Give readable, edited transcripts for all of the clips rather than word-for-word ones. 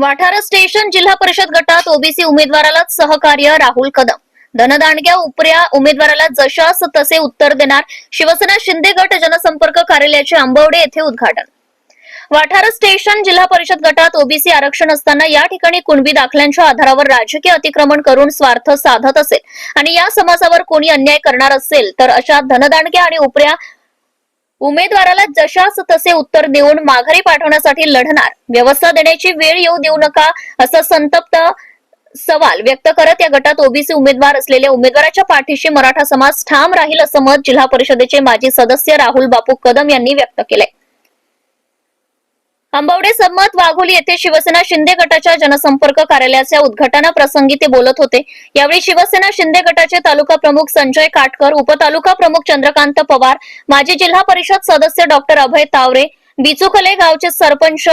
वाठारा स्टेशन जिल्हा परिषद गटात ओबीसी उमेदवाराला सहकार्य राहुल कदम. धनदांडग्या उपऱ्या उमेदवाराला जशास तसे उत्तर देणार. शिवसेना शिंदे गट जनसंपर्क कार्यालयाचे आंबवडे येथे उद्घाटन. वाठारा स्टेशन जिल्हा परिषद गटात ओबीसी आरक्षण असताना या ठिकाणी कुणबी दाखल्यांच्या आधारावर राजकीय अतिक्रमण करून स्वार्थ साधत असेल आणि या समाजावर कोणी अन्याय करणार असेल तर अशा धनदांडग्या आणि उपऱ्या उमेदवाराला जशास तसे उत्तर देऊन माघारी पाठवण्यासाठी लढणार. व्यवस्था देण्याची वेळ येऊ देऊ नका असा संतप्त सवाल व्यक्त करत या गटात ओबीसी उमेदवार असलेल्या उमेदवाराच्या पाठीशी मराठा समाज ठाम राहील असं मत जिल्हा परिषदेचे माजी सदस्य राहुल बापू कदम यांनी व्यक्त केले. आंबवडे सम्मत वाघोली येथे शिवसेना शिंदे गटाच्या जनसंपर्क कार्यालयाच्या उद्घाटनाप्रसंगी ते बोलत होते. यावेळी शिवसेना शिंदे गटाचे तालुका प्रमुख संजय काटकर, उपतालुका प्रमुख चंद्रकांत पवार, माजी जिल्हा परिषद सदस्य डॉक्टर अभय तावरे, बिचुखले गावचे सरपंच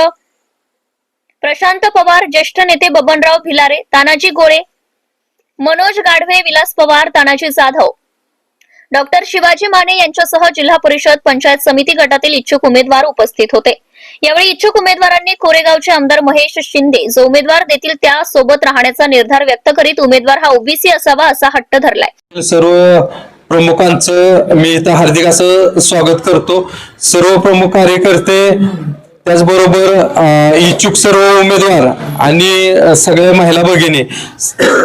प्रशांत पवार, ज्येष्ठ नेते बबनराव भिलारे, तानाजी गोळे, मनोज गाढवे, विलास पवार, तानाजी जाधव, डॉक्टर शिवाजी माने यांच्यासह जिल्हा परिषद पंचायत समिती गटातील इच्छुक उमेदवार उपस्थित होते. यावेळी इच्छुक उमेदवारांनी कोरेगावचे आमदार महेश शिंदे जो उमेदवार देतील त्या सोबत राहण्याचा निर्धार व्यक्त करीत उमेदवार हा ओबीसी असावा असा हट्ट धरलाय. सर्व प्रमुखांचं मी इथं हार्दिक असं स्वागत करतो. सर्व प्रमुख कार्यकर्ते, त्याचबरोबर इच्छुक सर्व उमेदवार आणि सगळ्या महिला भगिनी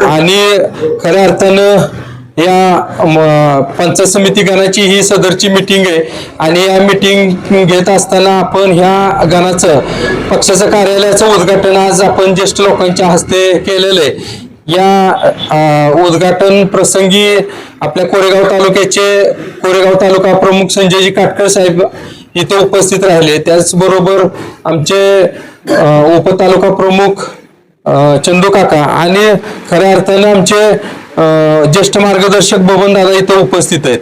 आणि खऱ्या अर्थानं या पंचायत समिती गणाची ही सदरची मीटिंग आहे आणि या मीटिंग घेत असताना आपण ह्या गणाचं पक्षाचं कार्यालयाचं उद्घाटन आज आपण ज्येष्ठ लोकांच्या हस्ते केलेलं आहे. या उद्घाटन प्रसंगी आपल्या कोरेगाव तालुका प्रमुख संजयजी काटकर साहेब इथे उपस्थित राहिले. त्याचबरोबर आमचे उपतालुका प्रमुख चंदू काका आणि खऱ्या अर्थाने आमचे ज्येष्ठ मार्गदर्शक बबन दादा इथे उपस्थित आहेत.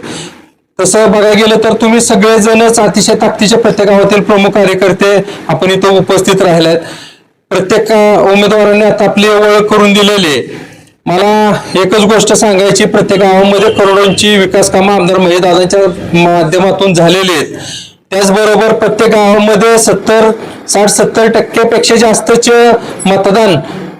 तसं बघायला गेलं तर तुम्ही सगळेजणच अतिशय ताकदीचे प्रत्येक गावातील प्रमुख कार्यकर्ते आपण इथे उपस्थित राहिलेत. प्रत्येक उमेदवारांनी आता आपली ओळख करून दिलेली आहे. मला एकच गोष्ट सांगायची, प्रत्येक गावामध्ये करोडोंची विकास कामं आमदार महेश दादांच्या माध्यमातून झालेली आहेत. त्याचबरोबर प्रत्येक गावामध्ये 60-70% पेक्षा जास्तचे मतदान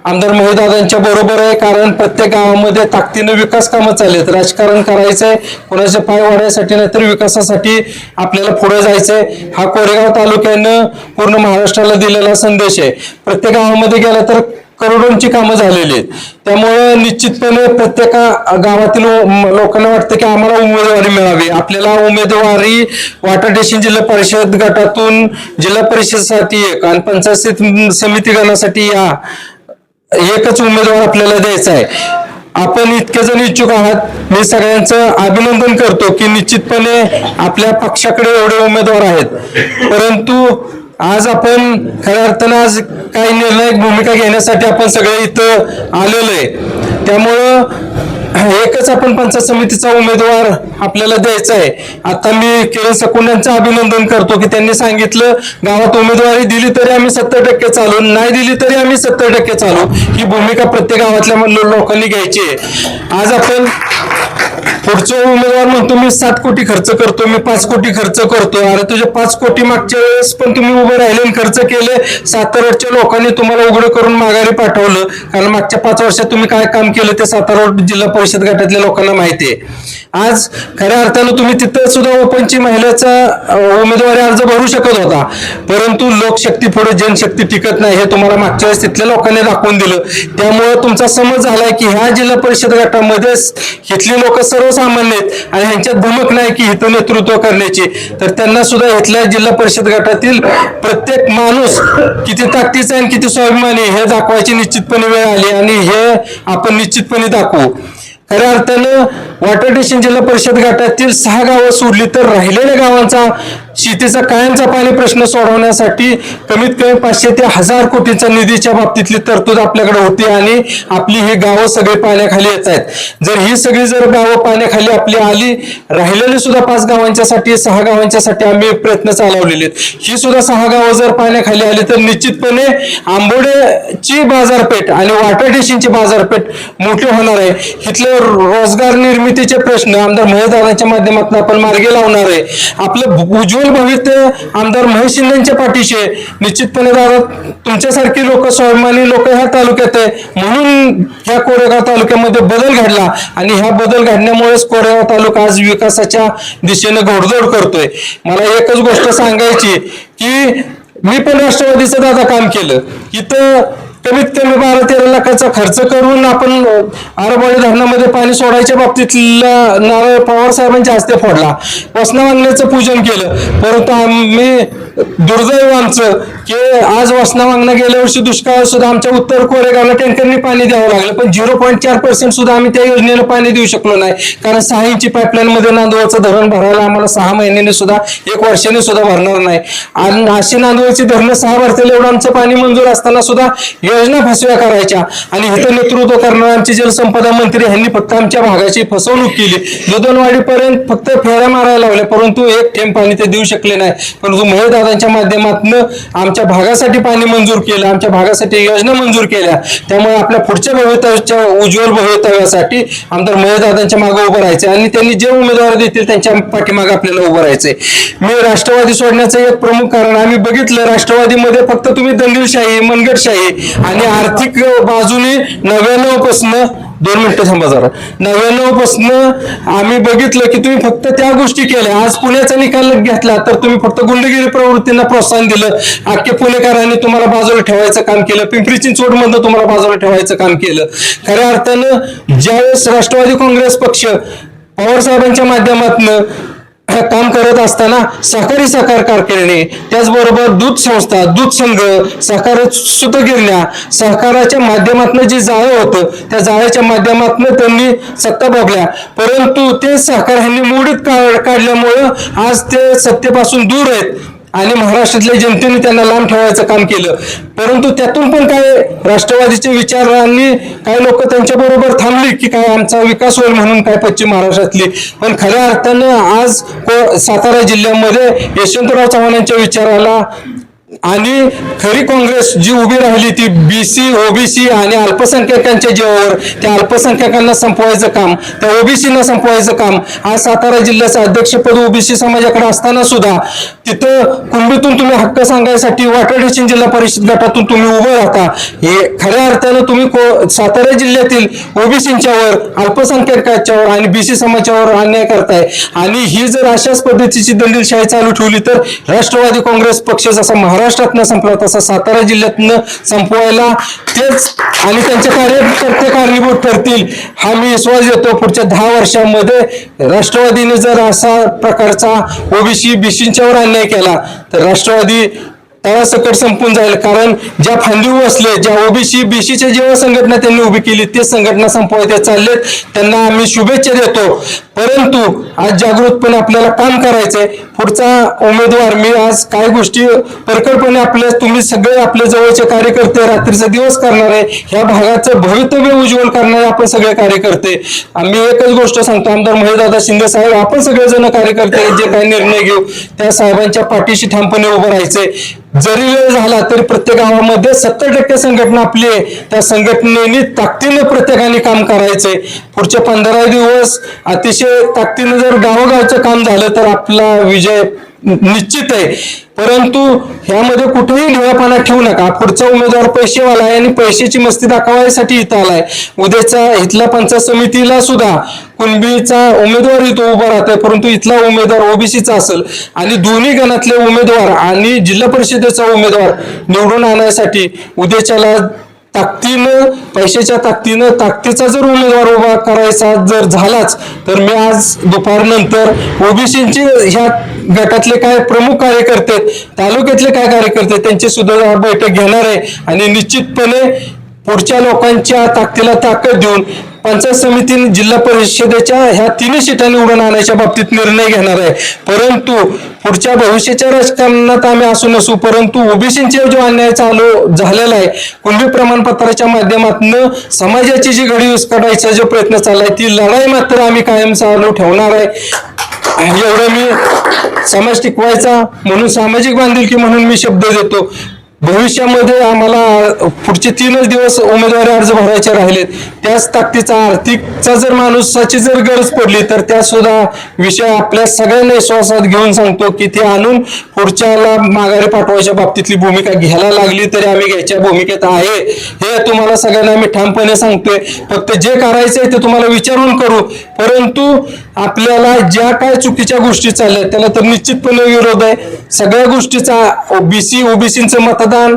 आमदार महेशदादांच्या बरोबर आहे. कारण प्रत्येक गावामध्ये ताकदीनं विकास कामं चाललेत. राजकारण करायचंय कोणाचे पाय वाढायसाठी नाही तर विकासासाठी आपल्याला पुढे जायचंय. हा कोरेगाव तालुक्यानं पूर्ण महाराष्ट्राला दिलेला संदेश आहे. प्रत्येक गावामध्ये गेला तर करोडोंची कामं झालेली आहेत. त्यामुळे निश्चितपणे प्रत्येक गावातील लोकांना वाटतं की आम्हाला उमेदवारी मिळावी. आपल्याला उमेदवारी वाठार स्टेशन जिल्हा परिषद गटातून जिल्हा परिषदेसाठी एक आणि पंचायत समिती गणासाठी एकच उमेदवार आपल्याला द्यायचा आहे. आपण इतके जण इच्छुक आहात. मी सगळ्यांचं अभिनंदन करतो की निश्चितपणे आपल्या पक्षाकडे एवढे उमेदवार आहेत. परंतु आज आपण खऱ्या अर्थानं आज काही निर्णायक भूमिका घेण्यासाठी आपण सगळे इथं आलेलो आहे. त्यामुळं एकच आपण पंचायत समितीचा उमेदवार आपल्याला द्यायचा आहे. आता मी किरण सकून यांचं अभिनंदन करतो की त्यांनी सांगितलं गावात उमेदवारी दिली तरी आम्ही 70% चालू, नाही दिली तरी आम्ही 70% चालू. ही भूमिका प्रत्येक गावातल्या लोकांनी घ्यायची आहे. आज आपण पुढचा उमेदवार म्हणतो मी 7 कोटी खर्च करतो, मी 5 कोटी खर्च करतो. अरे तुझे 5 कोटी मागच्या वेळेस पण तुम्ही उभे राहिले आणि खर्च केले. साताराच्या लोकांनी तुम्हाला उघडं करून माघारी पाठवलं. कारण मागच्या 5 वर्षात तुम्ही काय काम केलं ते सातारा जिल्हा परिषद गटातल्या लोकांना माहिती आहे. आज खऱ्या अर्थानं तुम्ही तिथं सुद्धा ओपनची महिलेचा उमेदवारी अर्ज भरू शकत होता. परंतु लोकशक्ती पुढे जनशक्ती टिकत नाही हे तुम्हाला मागच्या वेळेस तिथल्या लोकांनी दाखवून दिलं. त्यामुळे तुमचा समज झालाय की ह्या जिल्हा परिषद गटामध्ये इथली लोक सर्वसामान्य आहेत आणि ह्यांच्यात धमक नाही की इथं नेतृत्व करण्याची. तर त्यांना सुद्धा इथल्या जिल्हा परिषद गटातील प्रत्येक माणूस किती ताकदीचा आणि किती स्वाभिमानी हे दाखवायची निश्चितपणे वेळ आली आणि हे आपण निश्चितपणे दाखवू. खऱ्या अर्थानं वाठार स्टेशन जिल्हा परिषद गटातील 6 गावं सोडली तर राहिलेल्या गावांचा शेतीचा कायमचा पाणी प्रश्न सोडवण्यासाठी कमीत कमी 500 ते 1000 कोटींचा निधीच्या बाबतीतली तरतूद आपल्याकडे होती आणि आपली ही गावं सगळी पाण्याखाली येत आहेत. जर ही सगळी गावं पाण्याखाली आपली आली, राहिलेली सुद्धा 5 गावांच्यासाठी 6 गावांच्यासाठी आम्ही प्रयत्न चालवलेले आहेत. ही सुद्धा 6 गावं जर पाण्याखाली आली तर निश्चितपणे आंबोडेची बाजारपेठ आणि वाठार स्टेशनची बाजारपेठ मोठी होणार आहे. इथलं रोजगार निर्मिती समितीचे प्रश्न आमदार महेशदादांच्या माध्यमातून आपण मार्गी लावणार आहे. आपलं उज्ज्वल भविष्य आमदार महेश शिंदेच्या पाठीशी आहे. निश्चितपणे दादा तुमच्यासारखी लोक, स्वाभिमानी लोक ह्या तालुक्यात आहे, म्हणून ह्या कोरेगाव तालुक्यामध्ये बदल घडला आणि ह्या बदल घडण्यामुळेच कोरेगाव तालुका आज विकासाच्या दिशेने घोडदौड करतोय. मला एकच गोष्ट सांगायची की मी पण राष्ट्रवादीचं दादा काम केलं. इथं कमीत कमी 12-13 लाखाचा खर्च करून आपण आरबोळी धरणामध्ये पाणी सोडायच्या बाबतीतला नारळ पवार साहेबांच्या हस्ते फोडला, वसना वांगण्याचं पूजन केलं. परंतु आम्ही दुर्दैव आमचं की आज वसना वांगणा गेल्या वर्षी दुष्काळ सुद्धा आमच्या उत्तर कोरेगावला टँकरनी पाणी द्यावं लागलं, पण 0.4% सुद्धा आम्ही त्या योजनेला पाणी देऊ शकलो नाही. कारण 6 इंची पाईपलाईन मध्ये नांदवळचं धरण भरायला आम्हाला 6 महिन्यांनी सुद्धा 1 वर्षाने सुद्धा भरणार नाही. आणि अशी नांदवळची धरणं 6 भरतील एवढं आमचं पाणी मंजूर असताना सुद्धा योजना फसव्या करायच्या. आणि इथं नेतृत्व करणारे आमचे जलसंपदा मंत्री यांनी फक्त आमच्या भागाची फसवणूक केली. दुधनवाडीपर्यंत फक्त फेऱ्या मारायला लावल्या, परंतु 1 थेंब पाणी ते देऊ शकले नाही. परंतु महेशदादांच्या माध्यमातून आमच्या भागासाठी पाणी मंजूर केलं, आमच्या भागासाठी योजना मंजूर केल्या. त्यामुळे आपल्या पुढच्या भवितव्याच्या उज्ज्वल भवितव्यासाठी आमदार महेशदादांच्या मागे उभं राहायचं आणि त्यांनी जे उमेदवार देतील त्यांच्या पाठीमागे आपल्याला उभं राहायचंय. मी राष्ट्रवादी सोडण्याचं एक प्रमुख कारण आम्ही बघितलं, राष्ट्रवादीमध्ये फक्त तुम्ही दंगलशाही, मनगटशाही आणि आर्थिक बाजूने 99 पासून 2 मिनिटं थांबा जरा, 99 पासून आम्ही बघितलं की तुम्ही फक्त त्या गोष्टी केल्या. आज पुण्याचा निकाल घेतला तर तुम्ही फक्त गुंडगिरी प्रवृत्तींना प्रोत्साहन दिलं. अख्ख्या पुणेकरांनी तुम्हाला बाजूला ठेवायचं काम केलं, पिंपरी चिंचवड मधनं तुम्हाला बाजूला ठेवायचं काम केलं. खऱ्या अर्थानं ज्यावेळेस राष्ट्रवादी काँग्रेस पक्ष पवार साहेबांच्या माध्यमातून काम करत असताना सहकार कारखाने, त्याचबरोबर दूध संस्था, दूध संघ, सहकार सुतगिरण्या, सहकाराच्या माध्यमातून जे जाळं होतं त्या जाळ्याच्या माध्यमातून त्यांनी सत्ता भोगल्या. परंतु ते सहकार ह्यांनी मोडीत काढल्यामुळं आज ते सत्तेपासून दूर आहेत आणि महाराष्ट्रातल्या जनतेने त्यांना लांब ठेवायचं काम केलं. परंतु त्यातून पण काय राष्ट्रवादीचे विचारांनी काही लोक त्यांच्या बरोबर थांबली की काय आमचा विकास होईल म्हणून, काय पश्चिम महाराष्ट्रातली. पण खऱ्या अर्थानं आज सातारा जिल्ह्यामध्ये यशवंतराव चव्हाणांच्या विचाराला आणि खरी काँग्रेस जी उभी राहिली ती BC, OBC आणि अल्पसंख्याकांच्या जीवावर, त्या अल्पसंख्याकांना संपवायचं काम, त्या OBCना संपवायचं काम. आज सातारा जिल्ह्याचं अध्यक्षपद OBC समाजाकडे असताना सुद्धा तिथं कुंडीतून तुम्ही हक्क सांगायसाठी वाटाडेशन जिल्हा परिषद गटातून तुम्ही उभं राहता. हे खऱ्या अर्थानं तुम्ही सातारा जिल्ह्यातील OBCंच्यावर, अल्पसंख्याकांच्यावर आणि BC समाजावर अन्याय करताय. आणि ही जर अशाच पद्धतीची दंडीशाही चालू ठेवली तर राष्ट्रवादी काँग्रेस पक्ष जसा महाराष्ट्रात संपला तसा सातारा जिल्ह्यातनं संपवायला तेच आणि त्यांचे कार्यकर्ते कारणीभूत ठरतील हा मी विश्वास देतो. पुढच्या 10 वर्षांमध्ये राष्ट्रवादीने जर असा प्रकारचा OBC BCंच्यावर अन्याय केला तर राष्ट्रवादी तळासकट संपून जाईल. कारण ज्या फांदीवर बसले, ज्या OBC BCच्या जेव्हा संघटना त्यांनी उभी केली ते संघटना संपवायचे चाललेत, त्यांना आम्ही शुभेच्छा देतो. परंतु आज जागृतपणे आपल्याला काम करायचंय. पुढचा उमेदवार मी आज काही गोष्टी परखडपणे तुम्ही सगळे आपले जवळचे कार्यकर्ते रात्रीचा दिवस करणारे, ह्या भागाचं भवितव्य उज्ज्वल करणारे आपण सगळे कार्यकर्ते. आम्ही एकच गोष्ट सांगतो, आमदार महेशदादा शिंदे साहेब, आपण सगळेजण कार्यकर्ते जे काही निर्णय घेऊ त्या साहेबांच्या पाठीशी ठामपणे उभं राहायचंय. जरी वेळ झाला तरी प्रत्येक गावामध्ये 70% संघटना आपली आहे, त्या संघटनेने ताकदीनं प्रत्येकाने काम करायचंय. पुढचे 15 दिवस अतिशय ताकदीनं जर गावोगावचं काम झालं तर आपला विजय निश्चित आहे. परंतु ह्यामध्ये कुठेही ढिळापणा ठेवू नका. पुढचा उमेदवार पैसेवाला आहे आणि पैशाची मस्ती दाखवायसाठी इथं आलाय. उद्याचा इथल्या पंचायत समितीला सुद्धा कुणबीचा उमेदवार इथं उभा राहतोय, परंतु इथला उमेदवार OBCचा असेल आणि दोन्ही गणातले उमेदवार आणि जिल्हा परिषदेचा उमेदवार निवडून आणण्यासाठी उद्याच्याला ताकदीनं, पैशाच्या ताकदीचा जर उमेदवार उभा करायचा जर झालाच तर मी आज दुपारनंतर OBCचे ह्या गटातले काय प्रमुख कार्यकर्ते, तालुक्यातले काय कार्यकर्ते त्यांची सुद्धा बैठक घेणार आहे आणि निश्चितपणे पुढच्या लोकांच्या ताकदीला ताकद देऊन पंचायत समिती, जिल्हा परिषदेच्या ह्या 3 सीटा निवडून आणायच्या बाबतीत निर्णय घेणार आहे. परंतु पुढच्या भविष्याच्या राजकारणात आम्ही असू नसू, परंतु OBCचे जो अन्याय चालू झालेला आहे, कुणबी प्रमाणपत्राच्या माध्यमातून समाजाची जी घडी विस्कटायचा जो प्रयत्न चाललाय ती लढाई मात्र आम्ही कायम चालू ठेवणार आहे. एवढं मी समाज टिकवायचा म्हणून, सामाजिक बांधिलकी म्हणून मी शब्द देतो. भविष्यामध्ये आम्हाला पुढचे 3च दिवस उमेदवारी अर्ज भरायचे राहिलेत. त्याच ताकदीचा आर्थिकचा जर माणसाची जर गरज पडली तर त्या सुद्धा विषय आपल्या सगळ्यांना विश्वासात घेऊन सांगतो की ते आणून पुढच्याला माघारी पाठवायच्या बाबतीतली भूमिका घ्यायला लागली तरी आम्ही घ्यायच्या भूमिकेत आहे हे तुम्हाला सगळ्यांना आम्ही ठामपणे सांगतोय. फक्त जे करायचंय ते तुम्हाला विचारून करू, परंतु आपल्याला ज्या काय चुकीच्या गोष्टी चालल्या त्याला तर निश्चितपणे विरोध आहे. सगळ्या गोष्टीचा ओबीसीचं मतदान,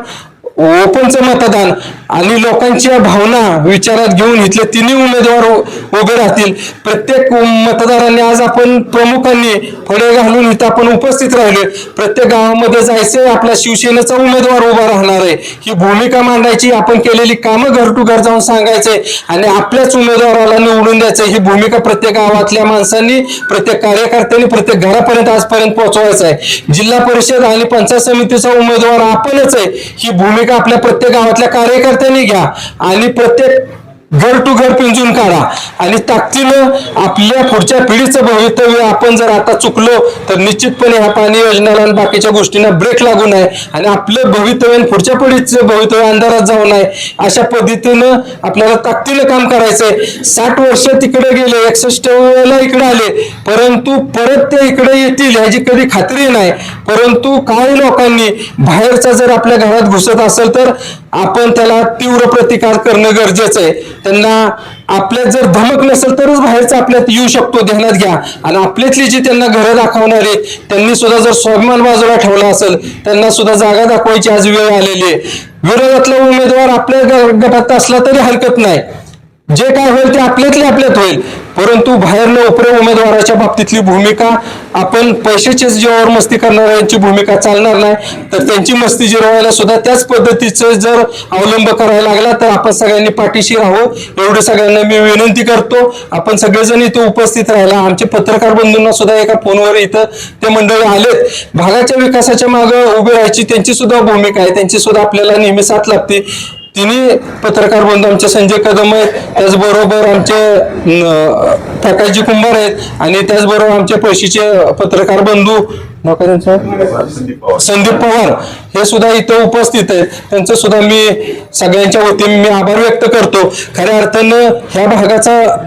ओपनचं मतदान आणि लोकांच्या भावना विचारात घेऊन इथले 3 उमेदवार उभे राहतील. प्रत्येक मतदारांनी आज आपण प्रमुखांनी फळे घालून इथं आपण उपस्थित राहिले. प्रत्येक गावामध्ये जायचंय, आपला शिवसेनेचा उमेदवार उभा राहणार आहे ही भूमिका मांडायची, आपण केलेली कामं घर टू घर जाऊन सांगायचंय आणि आपल्याच उमेदवाराला निवडून द्यायचं ही भूमिका प्रत्येक गावातल्या माणसांनी, प्रत्येक कार्यकर्त्यांनी प्रत्येक घरापर्यंत आजपर्यंत पोहोचवायचं आहे. जिल्हा परिषद आणि पंचायत समितीचा उमेदवार आपणच आहे ही भूमिका आपल्या प्रत्येक गावातल्या कार्यकर्त्यांनी घ्या आणि प्रत्येक घर टू घर पिंजून काढा आणि ताकदीनं आपल्या पुढच्या पिढीचं भवितव्य आपण जर आता चुकलो तर निश्चितपणे ह्या पाणी योजनेला आणि बाकीच्या गोष्टींना ब्रेक लागू नये आणि आपलं भवितव्य पुढच्या पिढीचं भवितव्य अंधारात जाऊ नये अशा पद्धतीनं आपल्याला ताकदीनं काम करायचंय. 60 वर्ष तिकडे गेले, 61 वेळेला इकडे आले, परंतु परत ते इकडे येतील ह्याची कधी खात्री नाही. परंतु काही लोकांनी बाहेरचा जर आपल्या घरात घुसत असेल तर आपण त्याला तीव्र प्रतिकार करणं गरजेचं आहे. त्यांना आपल्यात जर धमक नसेल तरच बाहेरचा आपल्यात येऊ शकतो, ध्यानात घ्या. आणि आपल्यातली जी त्यांना घरं दाखवणारे त्यांनी सुद्धा जर स्वाभिमान बाजूला ठेवला असेल त्यांना सुद्धा जागा दाखवायची आज वेळ आलेली आहे. विरोधातला उमेदवार आपल्या गटात असला तरी हरकत नाही, जे काय होईल ते आपल्यात होईल, परंतु बाहेरनं उपरे उमेदवाराच्या बाबतीतली भूमिका आपण पैशाच्या जीवावर मस्ती करणाऱ्यांची भूमिका चालणार नाही. तर त्यांची मस्ती जिरवायला सुद्धा त्याच पद्धतीचं जर अवलंब करायला लागला तर आपण सगळ्यांनी पाठीशी राहू एवढे सगळ्यांना मी विनंती करतो. आपण सगळेजण इथे उपस्थित राहिला. आमचे पत्रकार बंधूंना सुद्धा एका फोनवर इथं ते मंडळी आलेत. भागाच्या विकासाच्या मागे उभी राहायची त्यांची सुद्धा भूमिका आहे, त्यांची सुद्धा आपल्याला नेहमी साथ लागते. तिन्ही पत्रकार बंधू आमचे संजय कदम आहेत, त्याचबरोबर आमचे प्रकाशजी कुंभार आहेत आणि त्याचबरोबर आमचे पळशीचे पत्रकार बंधू संदीप पवार हे सुद्धा इथं उपस्थित आहेत. त्यांचं सुद्धा मी सगळ्यांच्या वतीने मी आभार व्यक्त करतो. खऱ्या अर्थानं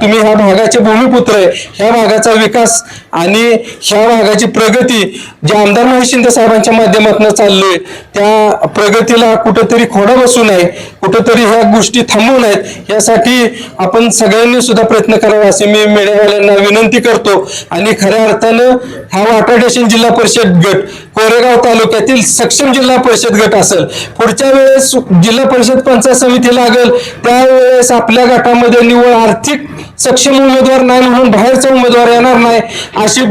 तुम्ही ह्या भागाचे भूमिपुत्र आहे. ह्या भागाचा विकास आणि ह्या भागाची प्रगती ज्या आमदार महेश शिंदे साहेबांच्या माध्यमातून चाललोय त्या प्रगतीला कुठंतरी खोडा बसू नये, कुठंतरी ह्या गोष्टी थांबवू नयेत यासाठी आपण सगळ्यांनी सुद्धा प्रयत्न करावा असे मी मीडियावाल्यांना विनंती करतो. आणि खऱ्या अर्थानं हा वाटाडेशन जिल्हा परिषद गट कोरेगाव तालुक्यातील सक्षम जिल्हा परिषद गट असेल. पुढच्या वेळेस जिल्हा परिषद पंचायत समिती लागेल त्यावेळेस आपल्या गटामध्ये निव्वळ आर्थिक सक्षम उमेदवार नाही म्हणून बाहेरचा उमेदवार येणार नाही अशी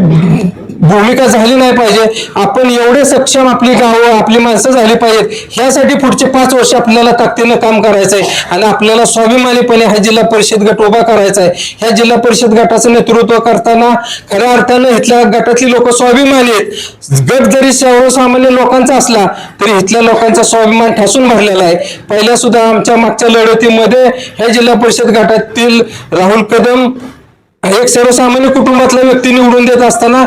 भूमिका झाली नाही पाहिजे. आपण एवढे सक्षम आपली गावं आपली माणसं झाली पाहिजेत ह्यासाठी पुढचे 5 वर्ष आपल्याला ताकदीनं काम करायचंय आणि आपल्याला स्वाभिमानीपणे हा जिल्हा परिषद गट उभा करायचा आहे. ह्या जिल्हा परिषद गटाचं नेतृत्व करताना खऱ्या अर्थानं इथल्या गटातली लोक स्वाभिमानी आहेत. गट जरी सर्वसामान्य लोकांचा असला तरी इथल्या लोकांचा स्वाभिमान ठासून भरलेला आहे. पहिल्या सुद्धा आमच्या मागच्या लढतीमध्ये ह्या जिल्हा परिषद गटातील राहुल कदम एक सर्वसामान्य कुटुंबातला व्यक्ती निवडून देत असताना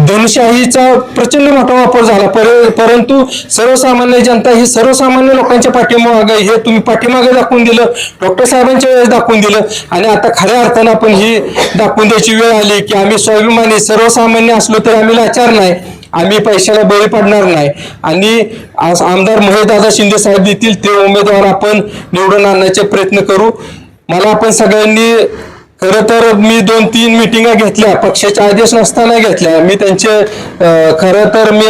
धनशाहीचा प्रचंड मोठा वापर झाला, परंतु सर्वसामान्य जनता ही सर्वसामान्य लोकांच्या पाठीमागे हे तुम्ही पाठीमागे दाखवून दिलं, डॉक्टर साहेबांच्या वेळेस दाखवून दिलं आणि आता खऱ्या अर्थानं आपण ही दाखवून द्यायची वेळ आली की आम्ही स्वाभिमानी सर्वसामान्य असलो तर आम्ही लाचार नाही, आम्ही पैशाला बळी पडणार नाही आणि आमदार महेशदादा शिंदे साहेब देतील ते उमेदवार आपण निवडून आणण्याचे प्रयत्न करू. मला आपण सगळ्यांनी खरं तर मी 2-3 मिटिंगा घेतल्या, पक्षाचे आदेश नसताना घेतल्या. मी त्यांचे खरं तर मी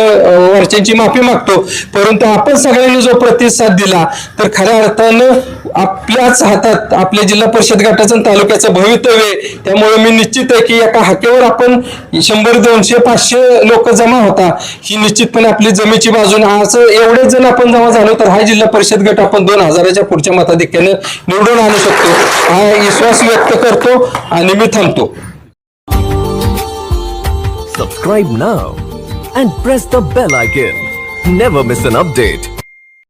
वरच्यांची माफी मागतो, परंतु आपण सगळ्यांनी जो प्रतिसाद दिला तर खऱ्या अर्थानं आपल्याच हातात आपल्या जिल्हा परिषद गटाचं तालुक्याचं भवितव्य आहे. त्यामुळे मी निश्चित आहे की एका हाकेवर आपण 100, 200, 500 लोक जमा होता ही निश्चितपणे आपली जमेची बाजूने आज एवढेच जण आपण जमा झालो तर हा जिल्हा परिषद गट आपण 2000च्या पुढच्या मताधिक्याने निवडून आणू शकतो हा विश्वास व्यक्त करतो आणि मी थांबतो. Subscribe now and press the bell icon. Never miss an update.